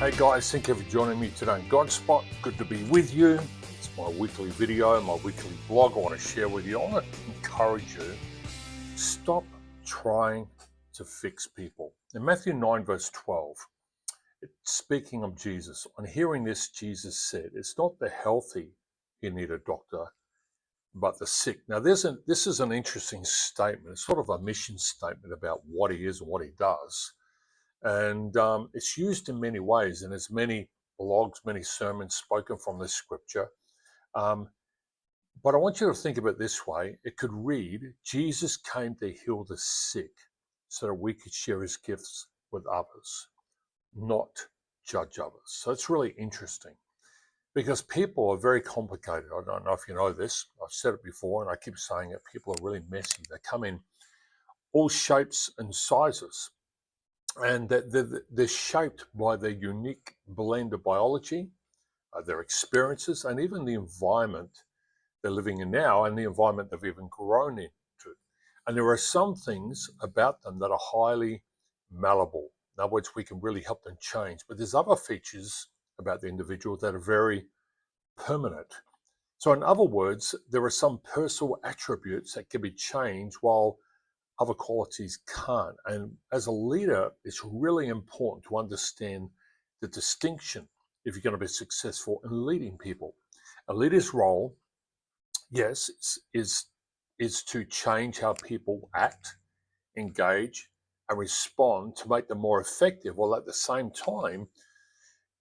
Hey guys, thank you for joining me today on Godspot. Good to be with you. It's my weekly video, my weekly blog I want to share with you. I want to encourage you, stop trying to fix people. In Matthew 9 verse 12, speaking of Jesus, on hearing this, Jesus said, it's not the healthy who need a doctor, but the sick. Now this is an interesting statement. It's sort of a mission statement about what he is and what he does. And it's used in many ways, and there's many blogs, many sermons spoken from this scripture. But I want you to think of it this way. It could read, Jesus came to heal the sick so that we could share his gifts with others, not judge others. So it's really interesting because people are very complicated. I don't know if you know this. I've said it before, and I keep saying it. People are really messy. They come in all shapes and sizes. And they're shaped by their unique blend of biology, their experiences, and even the environment they're living in now and the environment they've even grown into. And there are some things about them that are highly malleable. In other words, we can really help them change. But there's other features about the individual that are very permanent. So in other words, there are some personal attributes that can be changed while other qualities can't. And as a leader, it's really important to understand the distinction if you're going to be successful in leading people. A leader's role, yes, is to change how people act, engage, and respond to make them more effective. While at the same time,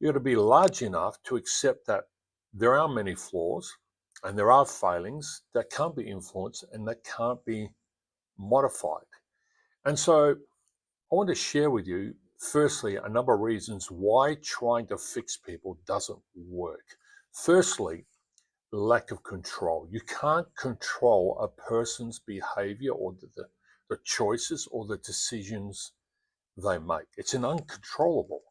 you got to be large enough to accept that there are many flaws and there are failings that can't be influenced and that can't be modified. And so I want to share with you, firstly, a number of reasons why trying to fix people doesn't work. Firstly, lack of control. You can't control a person's behavior or the choices or the decisions they make. It's an uncontrollable.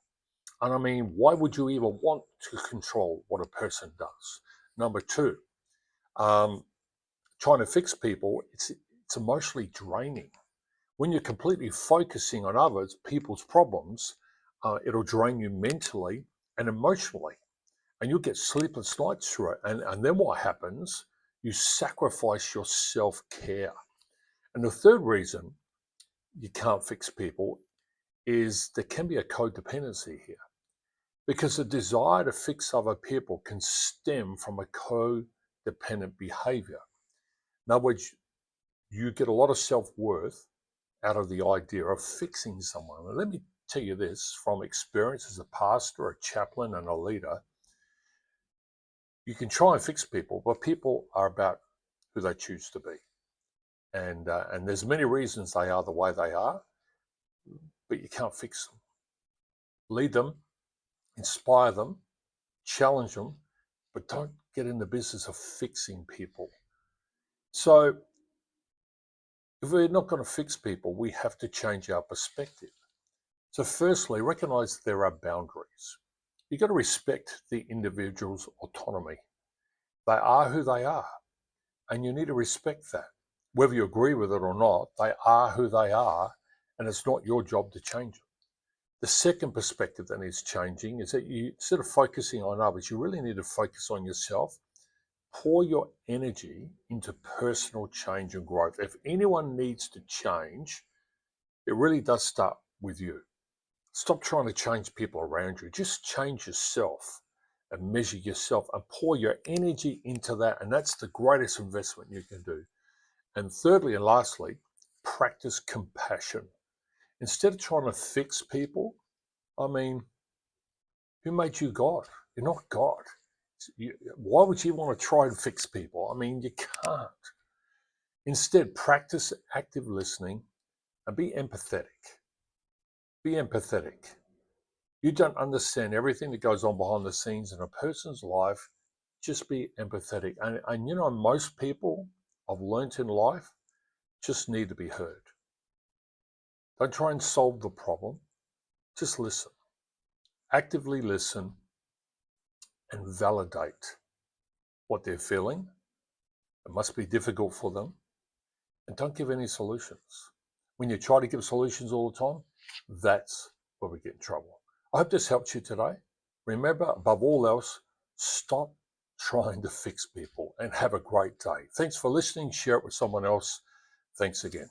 And I mean, why would you even want to control what a person does? Number two, trying to fix people, it's emotionally draining. When you're completely focusing on others, people's problems, it'll drain you mentally and emotionally. And you'll get sleepless nights through it. And then what happens? You sacrifice your self-care. And the third reason you can't fix people is there can be a codependency here. Because the desire to fix other people can stem from a codependent behavior. In other words, you get a lot of self-worth out of the idea of fixing someone. And let me tell you this from experience as a pastor, a chaplain, and a leader. You can try and fix people, but people are about who they choose to be. And there's many reasons they are the way they are, but you can't fix them. Lead them, inspire them, challenge them, but don't get in the business of fixing people. So if we're not going to fix people, we have to change our perspective. So firstly, recognize there are boundaries. You've got to respect the individual's autonomy. They are who they are, and you need to respect that. Whether you agree with it or not, they are who they are, and it's not your job to change them. The second perspective that needs changing is that you, instead of focusing on others, you really need to focus on yourself. Pour your energy into personal change and growth. If anyone needs to change, it really does start with you. Stop trying to change people around you. Just change yourself and measure yourself and pour your energy into that. And that's the greatest investment you can do. And thirdly and lastly, practice compassion. Instead of trying to fix people, I mean, who made you God? You're not God. Why would you want to try and fix people? I mean, you can't. Instead, practice active listening and be empathetic. Be empathetic. You don't understand everything that goes on behind the scenes in a person's life. Just be empathetic. And you know, most people I've learnt in life just need to be heard. Don't try and solve the problem. Just listen. Actively listen and validate what they're feeling. It must be difficult for them. And don't give any solutions. When you try to give solutions all the time, that's where we get in trouble. I hope this helps you today. Remember, above all else, stop trying to fix people and have a great day. Thanks for listening. Share it with someone else. Thanks again.